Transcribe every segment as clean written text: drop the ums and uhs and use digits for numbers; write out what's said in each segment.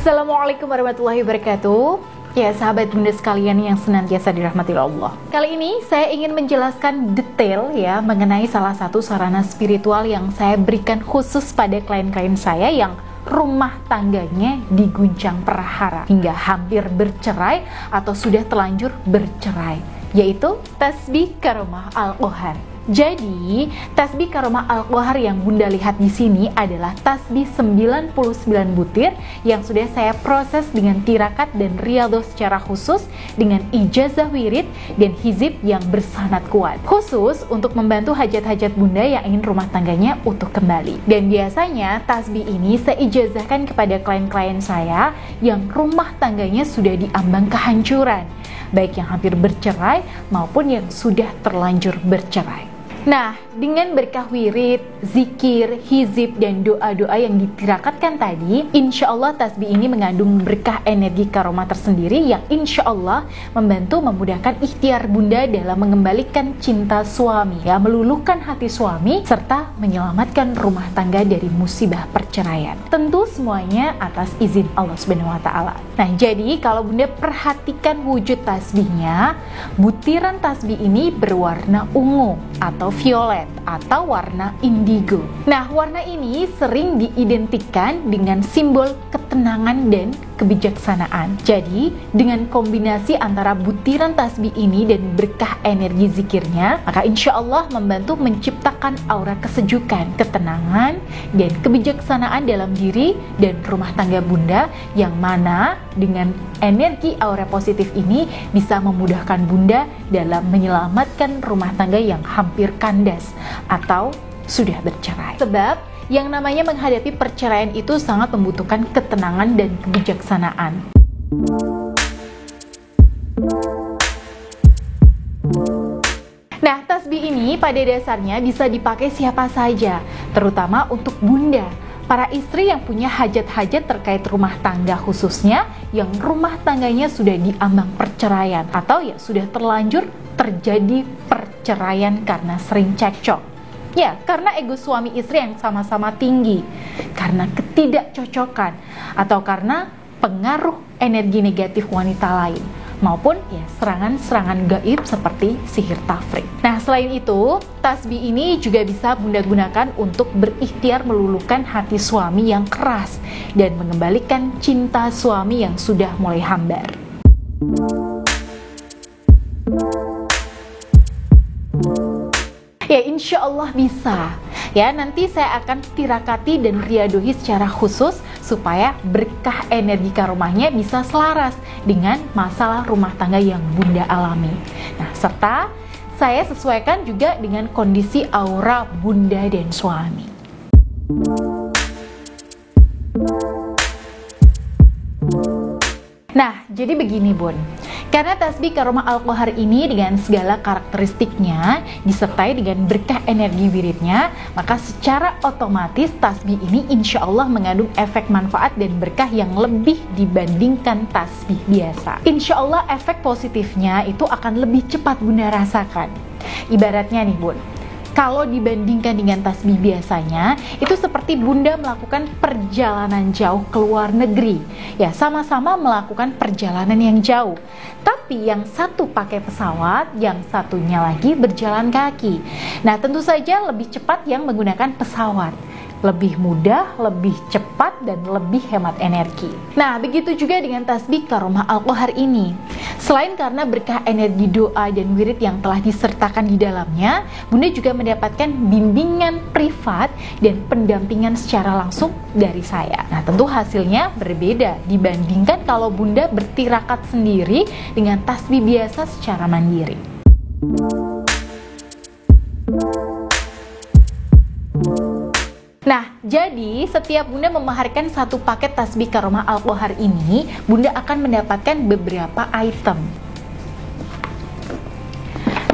Assalamualaikum warahmatullahi wabarakatuh. Ya sahabat bunda sekalian yang senantiasa dirahmati Allah. Kali ini saya ingin menjelaskan detail ya mengenai salah satu sarana spiritual yang saya berikan khusus pada klien-klien saya yang rumah tangganya diguncang perhara hingga hampir bercerai atau sudah terlanjur bercerai, yaitu tasbih karomah al-qohar. Jadi, tasbih karomah al-qohar yang bunda lihat di sini adalah tasbih 99 butir yang sudah saya proses dengan tirakat dan riyadhah secara khusus dengan ijazah wirid dan hizib yang bersanad kuat. Khusus untuk membantu hajat-hajat bunda yang ingin rumah tangganya utuh kembali. Dan biasanya tasbih ini saya ijazahkan kepada klien-klien saya yang rumah tangganya sudah diambang kehancuran, baik yang hampir bercerai maupun yang sudah terlanjur bercerai. Nah, dengan berkah wirid, zikir, hizib, dan doa-doa yang ditirakatkan tadi, insya Allah tasbih ini mengandung berkah energi karomah tersendiri yang insya Allah membantu memudahkan ikhtiar bunda dalam mengembalikan cinta suami, ya, meluluhkan hati suami, serta menyelamatkan rumah tangga dari musibah perceraian. Tentu semuanya atas izin Allah Subhanahu wa Ta'ala. Nah, jadi kalau bunda perhatikan wujud tasbihnya, butiran tasbih ini berwarna ungu atau violet atau warna indigo. Nah, warna ini sering diidentikan dengan simbol ketenangan dan kebijaksanaan. Jadi, dengan kombinasi antara butiran tasbih ini dan berkah energi zikirnya, maka insya Allah membantu menciptakan aura kesejukan, ketenangan, dan kebijaksanaan dalam diri dan rumah tangga bunda, yang mana dengan energi aura positif ini bisa memudahkan bunda dalam menyelamatkan rumah tangga yang hampir kandas atau sudah bercerai. Sebab yang namanya menghadapi perceraian itu sangat membutuhkan ketenangan dan kebijaksanaan. Nah, tasbih ini pada dasarnya bisa dipakai siapa saja, terutama untuk bunda, para istri yang punya hajat-hajat terkait rumah tangga, khususnya yang rumah tangganya sudah diambang perceraian atau ya sudah terlanjur terjadi perceraian karena sering cekcok. Ya, karena ego suami istri yang sama-sama tinggi, karena ketidakcocokan, atau karena pengaruh energi negatif wanita lain, maupun ya serangan-serangan gaib seperti sihir tafrik. Nah, selain itu, tasbih ini juga bisa bunda gunakan untuk berikhtiar meluluhkan hati suami yang keras dan mengembalikan cinta suami yang sudah mulai hambar. Ya, insya Allah bisa. Ya, nanti saya akan tirakati dan riyadohi secara khusus supaya berkah energi karomahnya bisa selaras dengan masalah rumah tangga yang bunda alami. Nah, serta saya sesuaikan juga dengan kondisi aura bunda dan suami. Nah, jadi begini bun, karena tasbih karomah al-qohar ini dengan segala karakteristiknya disertai dengan berkah energi wiridnya, maka secara otomatis tasbih ini insya Allah mengandung efek manfaat dan berkah yang lebih dibandingkan tasbih biasa. Insya Allah efek positifnya itu akan lebih cepat bunda rasakan. Ibaratnya nih bun, kalau dibandingkan dengan tasbih biasanya, itu seperti bunda melakukan perjalanan jauh ke luar negeri. Ya, sama-sama melakukan perjalanan yang jauh. Tapi yang satu pakai pesawat, yang satunya lagi berjalan kaki. Nah, tentu saja lebih cepat yang menggunakan pesawat. Lebih mudah, lebih cepat, dan lebih hemat energi. Nah, begitu juga dengan tasbih karomah al-qohar ini. Selain karena berkah energi doa dan wirid yang telah disertakan di dalamnya, bunda juga mendapatkan bimbingan privat dan pendampingan secara langsung dari saya. Nah, tentu hasilnya berbeda dibandingkan kalau bunda bertirakat sendiri dengan tasbih biasa secara mandiri. Nah, jadi setiap bunda memaharkan satu paket tasbih karomah al-qohar ini, bunda akan mendapatkan beberapa item.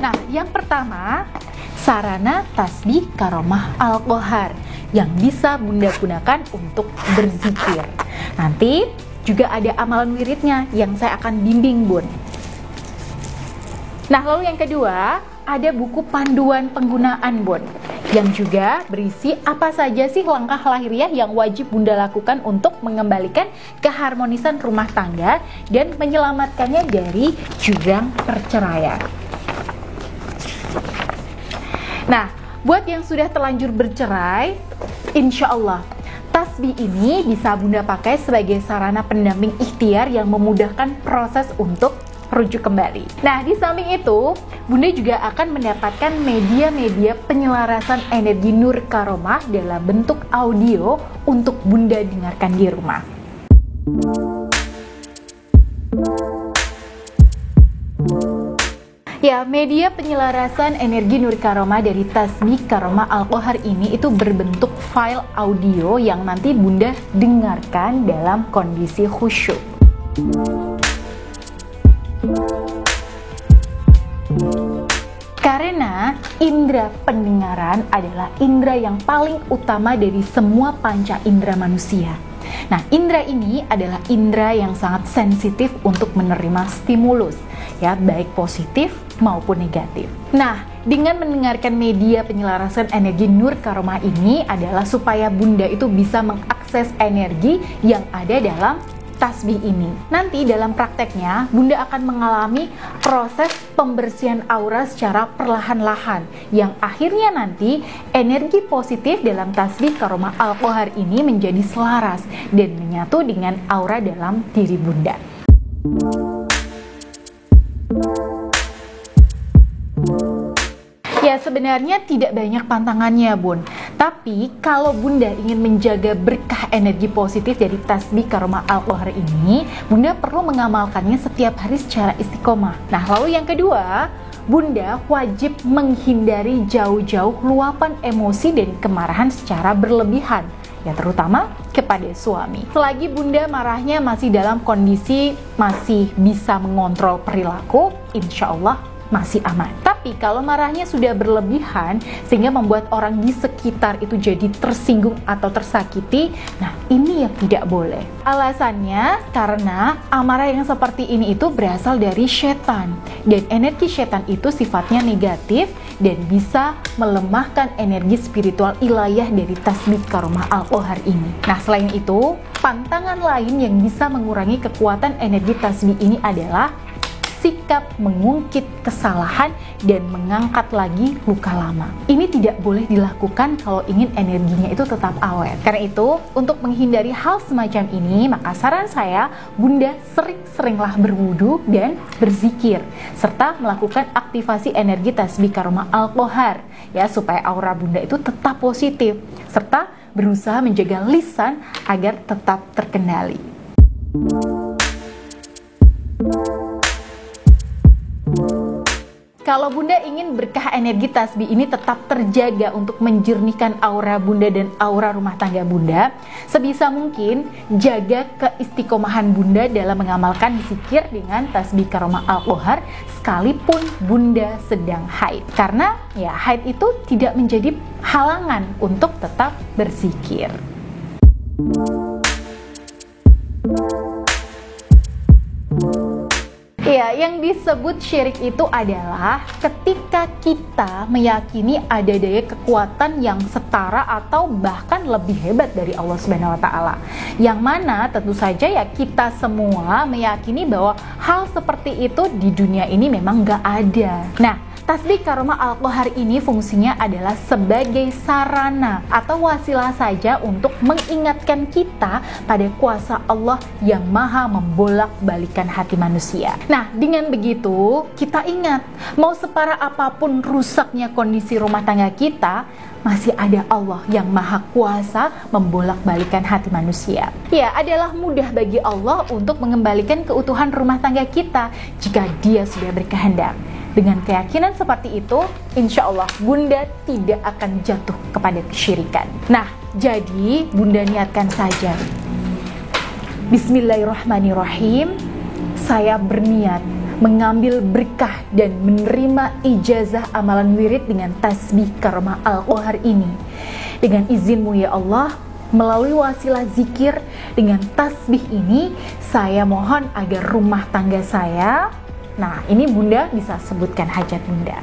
Nah, yang pertama, sarana tasbih karomah al-qohar yang bisa bunda gunakan untuk berzikir. Nanti juga ada amalan wiridnya yang saya akan bimbing bun. Nah, lalu yang kedua, ada buku panduan penggunaan bun. yang juga berisi apa saja sih langkah lahiriah yang wajib Bunda lakukan untuk mengembalikan keharmonisan rumah tangga dan menyelamatkannya dari jurang perceraian. Nah, buat yang sudah terlanjur bercerai, insya Allah tasbih ini bisa Bunda pakai sebagai sarana pendamping ikhtiar yang memudahkan proses untuk rujuk kembali. Nah, di samping itu, Bunda juga akan mendapatkan media-media penyelarasan energi Nur Karomah dalam bentuk audio untuk Bunda dengarkan di rumah. Ya, media penyelarasan energi Nur Karomah dari Tasbih Karomah Al-Qohar ini itu berbentuk file audio yang nanti Bunda dengarkan dalam kondisi khusyuk. Karena indera pendengaran adalah indera yang paling utama dari semua panca indera manusia. Nah, indera ini adalah indera yang sangat sensitif untuk menerima stimulus, ya, baik positif maupun negatif. Nah, dengan mendengarkan media penyelarasan energi Nur Karomah ini adalah supaya Bunda itu bisa mengakses energi yang ada dalam tasbih ini. Nanti dalam prakteknya, Bunda akan mengalami proses pembersihan aura secara perlahan-lahan, yang akhirnya nanti energi positif dalam tasbih Karomah Al-Qohar ini menjadi selaras dan menyatu dengan aura dalam diri Bunda. Ya, sebenarnya tidak banyak pantangannya, Bun. Tapi kalau Bunda ingin menjaga berkah energi positif dari tasbih Karomah Al-Qohar ini, Bunda perlu mengamalkannya setiap hari secara istiqomah. Nah, lalu yang kedua, Bunda wajib menghindari jauh-jauh luapan emosi dan kemarahan secara berlebihan, ya terutama kepada suami. Selagi Bunda marahnya masih dalam kondisi masih bisa mengontrol perilaku, insya Allah masih aman. Tapi kalau marahnya sudah berlebihan sehingga membuat orang di sekitar itu jadi tersinggung atau tersakiti, nah ini yang tidak boleh. Alasannya karena amarah yang seperti ini itu berasal dari setan, dan energi setan itu sifatnya negatif dan bisa melemahkan energi spiritual ilayah dari tasbih Karomah Al-Qohar ini. Nah, selain itu, pantangan lain yang bisa mengurangi kekuatan energi tasbih ini adalah sikap mengungkit kesalahan dan mengangkat lagi luka lama. Ini tidak boleh dilakukan kalau ingin energinya itu tetap awet. Karena itu, untuk menghindari hal semacam ini, maka saran saya, Bunda sering-seringlah berwudu dan berzikir, serta melakukan aktivasi energi tasbih Karomah Al-Qohar, ya, supaya aura Bunda itu tetap positif, serta berusaha menjaga lisan agar tetap terkendali. Kalau Bunda ingin berkah energi tasbih ini tetap terjaga untuk menjernihkan aura Bunda dan aura rumah tangga Bunda, sebisa mungkin jaga keistiqomahan Bunda dalam mengamalkan zikir dengan tasbih Karomah Al-Qohar sekalipun Bunda sedang haid. Karena ya haid itu tidak menjadi halangan untuk tetap berzikir. Ya, yang disebut syirik itu adalah ketika kita meyakini ada daya kekuatan yang setara atau bahkan lebih hebat dari Allah Subhanahu wa Ta'ala. Yang mana tentu saja ya kita semua meyakini bahwa hal seperti itu di dunia ini memang gak ada. Nah, tasbih Karomah Al-Qohar ini fungsinya adalah sebagai sarana atau wasilah saja untuk mengingatkan kita pada kuasa Allah yang maha membolak-balikan hati manusia. Nah, dengan begitu kita ingat, mau separah apapun rusaknya kondisi rumah tangga kita, masih ada Allah yang maha kuasa membolak-balikan hati manusia. Ya, adalah mudah bagi Allah untuk mengembalikan keutuhan rumah tangga kita jika Dia sudah berkehendak. Dengan keyakinan seperti itu, insya Allah Bunda tidak akan jatuh kepada kesyirikan. Nah, jadi Bunda niatkan saja. Bismillahirrahmanirrahim. Saya berniat mengambil berkah dan menerima ijazah amalan wirid dengan tasbih Karomah Al-Qohar ini. Dengan izin-Mu ya Allah, melalui wasilah zikir dengan tasbih ini, saya mohon agar rumah tangga saya, nah ini Bunda bisa sebutkan hajat Bunda.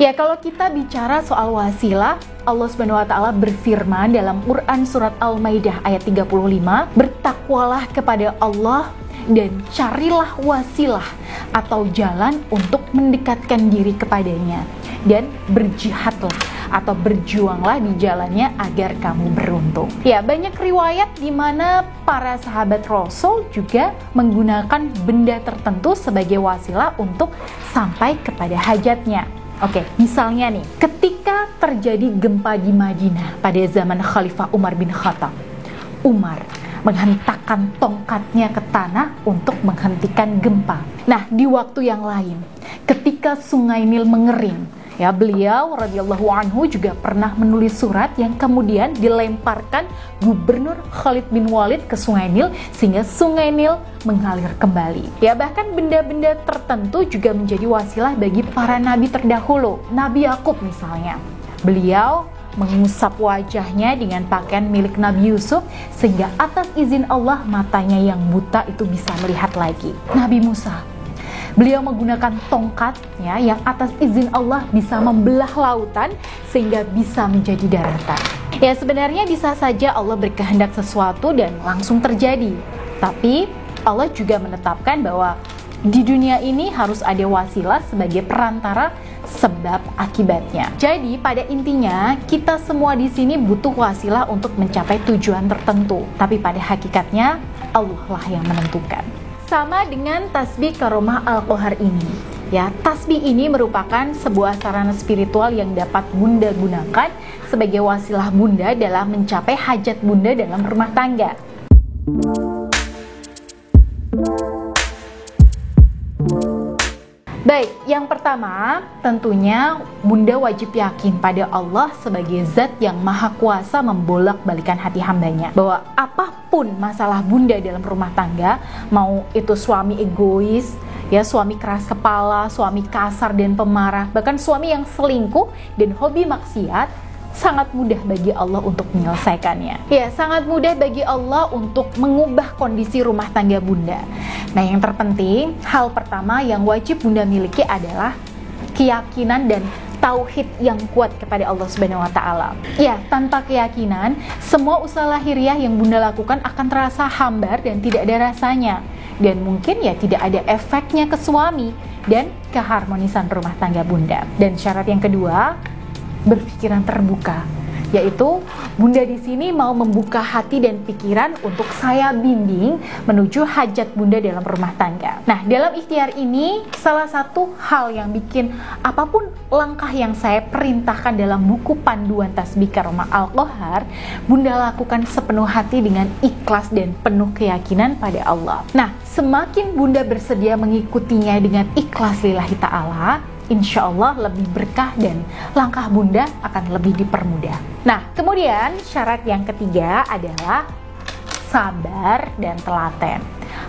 Ya, kalau kita bicara soal wasilah, Allah Subhanahu wa taala berfirman dalam Quran surat Al-Maidah ayat 35, "Bertakwalah kepada Allah dan carilah wasilah atau jalan untuk mendekatkan diri kepadanya, dan berjihadlah atau berjuanglah di jalannya agar kamu beruntung." Ya, banyak riwayat di mana para sahabat Rasul juga menggunakan benda tertentu sebagai wasilah untuk sampai kepada hajatnya. Oke, misalnya nih, ketika terjadi gempa di Madinah pada zaman Khalifah Umar bin Khattab, Umar menghentakkan tongkatnya ke tanah untuk menghentikan gempa. Nah, di waktu yang lain, ketika Sungai Nil mengering, ya, beliau radhiyallahu anhu juga pernah menulis surat yang kemudian dilemparkan Gubernur Khalid bin Walid ke Sungai Nil sehingga Sungai Nil mengalir kembali. Ya, bahkan benda-benda tertentu juga menjadi wasilah bagi para nabi terdahulu. Nabi Yakub misalnya, beliau mengusap wajahnya dengan pakaian milik Nabi Yusuf sehingga atas izin Allah matanya yang buta itu bisa melihat lagi. Nabi Musa, beliau menggunakan tongkat ya, yang atas izin Allah bisa membelah lautan sehingga bisa menjadi daratan. Ya, sebenarnya bisa saja Allah berkehendak sesuatu dan langsung terjadi. Tapi Allah juga menetapkan bahwa di dunia ini harus ada wasilah sebagai perantara sebab akibatnya. Jadi pada intinya kita semua di sini butuh wasilah untuk mencapai tujuan tertentu. Tapi pada hakikatnya Allah lah yang menentukan. Sama dengan tasbih karomah Al-Qahar ini. Ya, tasbih ini merupakan sebuah sarana spiritual yang dapat Bunda gunakan sebagai wasilah Bunda dalam mencapai hajat Bunda dalam rumah tangga. Baik, yang pertama tentunya Bunda wajib yakin pada Allah sebagai zat yang maha kuasa membolak-balikan hati hambanya. Bahwa apapun masalah Bunda dalam rumah tangga, mau itu suami egois, ya, suami keras kepala, suami kasar dan pemarah, bahkan suami yang selingkuh dan hobi maksiat, sangat mudah bagi Allah untuk menyelesaikannya. Ya, sangat mudah bagi Allah untuk mengubah kondisi rumah tangga Bunda. Nah, yang terpenting, hal pertama yang wajib Bunda miliki adalah keyakinan dan tauhid yang kuat kepada Allah Subhanahu wa taala. Ya, tanpa keyakinan, semua usaha lahiriah yang Bunda lakukan akan terasa hambar dan tidak ada rasanya. Dan mungkin ya tidak ada efeknya ke suami dan keharmonisan rumah tangga Bunda. Dan syarat yang kedua, berpikiran terbuka, yaitu Bunda di sini mau membuka hati dan pikiran untuk saya bimbing menuju hajat Bunda dalam rumah tangga. Nah, dalam ikhtiar ini salah satu hal yang bikin apapun langkah yang saya perintahkan dalam buku panduan tasbih karomah Al-Qahar, Bunda lakukan sepenuh hati dengan ikhlas dan penuh keyakinan pada Allah. Nah, semakin Bunda bersedia mengikutinya dengan ikhlas lillahi ta'ala, insya Allah lebih berkah dan langkah Bunda akan lebih dipermudah. Nah, kemudian syarat yang ketiga adalah sabar dan telaten.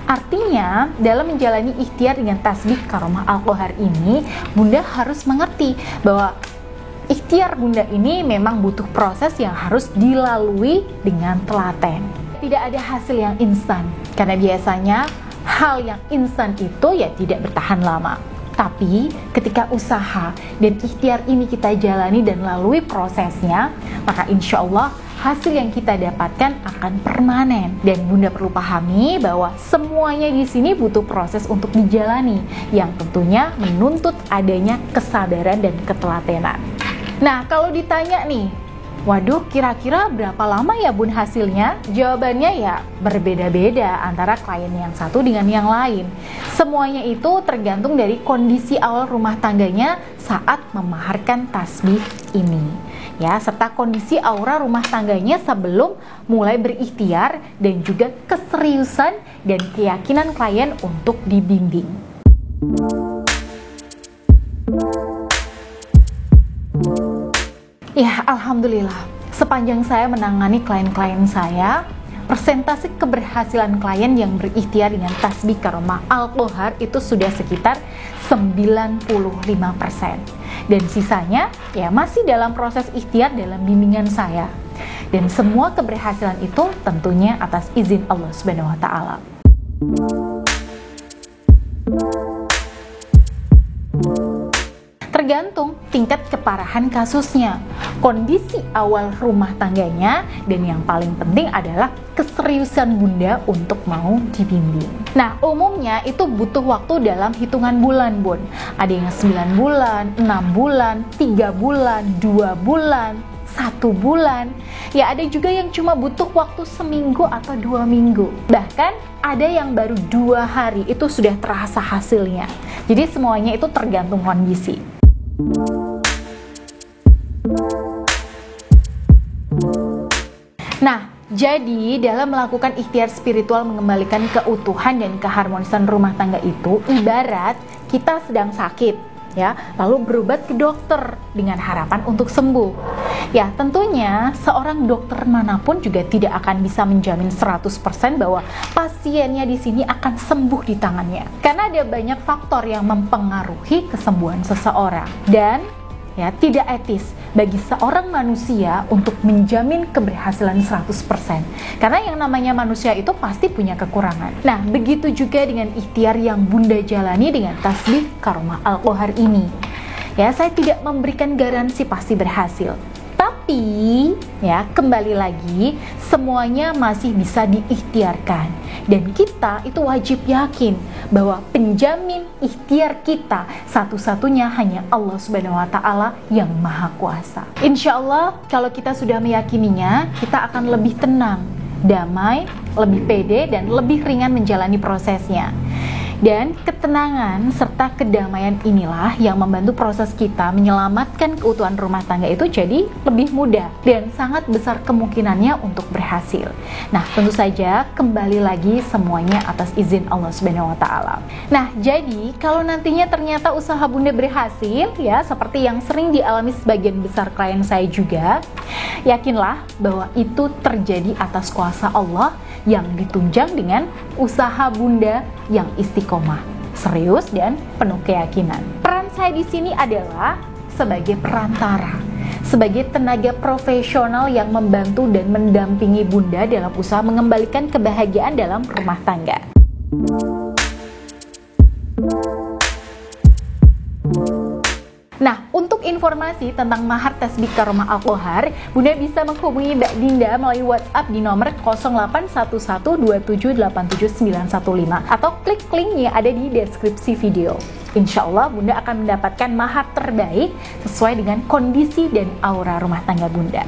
Artinya, dalam menjalani ikhtiar dengan tasbih karomah Al-Qahar ini, Bunda harus mengerti bahwa ikhtiar Bunda ini memang butuh proses yang harus dilalui dengan telaten. Tidak ada hasil yang instan, karena biasanya hal yang instan itu ya tidak bertahan lama. Tapi ketika usaha dan ikhtiar ini kita jalani dan lalui prosesnya, maka insya Allah hasil yang kita dapatkan akan permanen. Dan Bunda perlu pahami bahwa semuanya di sini butuh proses untuk dijalani, yang tentunya menuntut adanya kesabaran dan ketelatenan. Nah, kalau ditanya nih, waduh, kira-kira berapa lama ya Bun hasilnya? Jawabannya ya berbeda-beda antara klien yang satu dengan yang lain. Semuanya itu tergantung dari kondisi awal rumah tangganya saat memaharkan tasbih ini, ya, serta kondisi aura rumah tangganya sebelum mulai berikhtiar dan juga keseriusan dan keyakinan klien untuk dibimbing. Ya, alhamdulillah, sepanjang saya menangani klien-klien saya, persentase keberhasilan klien yang berikhtiar dengan tasbih karomah Al-Qahar itu sudah sekitar 95%. Dan sisanya ya masih dalam proses ikhtiar dalam bimbingan saya. Dan semua keberhasilan itu tentunya atas izin Allah Subhanahu wa taala. tergantung tingkat keparahan kasusnya, kondisi awal rumah tangganya, dan yang paling penting adalah keseriusan Bunda untuk mau dibimbing. Nah, umumnya itu butuh waktu dalam hitungan bulan, Bun. Ada yang 9 bulan, 6 bulan, 3 bulan, 2 bulan, 1 bulan. Ya, ada juga yang cuma butuh waktu seminggu atau 2 minggu. Bahkan ada yang baru 2 hari itu sudah terasa hasilnya. Jadi semuanya itu tergantung kondisi. Nah, jadi dalam melakukan ikhtiar spiritual mengembalikan keutuhan dan keharmonisan rumah tangga itu ibarat kita sedang sakit, ya, lalu berobat ke dokter dengan harapan untuk sembuh. Ya, tentunya seorang dokter manapun juga tidak akan bisa menjamin 100% bahwa pasiennya di sini akan sembuh di tangannya. Karena ada banyak faktor yang mempengaruhi kesembuhan seseorang. Dan ya, tidak etis bagi seorang manusia untuk menjamin keberhasilan 100%. Karena yang namanya manusia itu pasti punya kekurangan. Nah, begitu juga dengan ikhtiar yang Bunda jalani dengan tasbih Karomah Al-Qahar ini. Ya, saya tidak memberikan garansi pasti berhasil. Tapi, ya, kembali lagi, semuanya masih bisa diikhtiarkan. Dan kita itu wajib yakin bahwa penjamin ikhtiar kita satu-satunya hanya Allah Subhanahu wa Ta'ala yang Maha Kuasa. Insya Allah, kalau kita sudah meyakininya, kita akan lebih tenang, damai, lebih pede, dan lebih ringan menjalani prosesnya. Dan ketenangan serta kedamaian inilah yang membantu proses kita menyelamatkan keutuhan rumah tangga itu jadi lebih mudah dan sangat besar kemungkinannya untuk berhasil. Nah, tentu saja kembali lagi semuanya atas izin Allah Subhanahu wa Ta'ala. Nah, jadi kalau nantinya ternyata usaha Bunda berhasil, ya seperti yang sering dialami sebagian besar klien saya juga, yakinlah bahwa itu terjadi atas kuasa Allah yang ditunjang dengan usaha Bunda yang istiqomah, serius dan penuh keyakinan. Peran saya di sini adalah sebagai perantara, sebagai tenaga profesional yang membantu dan mendampingi Bunda dalam usaha mengembalikan kebahagiaan dalam rumah tangga. Nah, untuk informasi tentang mahar tasbih Karomah Al-Qahar, Bunda bisa menghubungi Mbak Dinda melalui WhatsApp di nomor 081127879915 atau klik link yang ada di deskripsi video. Insya Allah Bunda akan mendapatkan mahar terbaik sesuai dengan kondisi dan aura rumah tangga Bunda.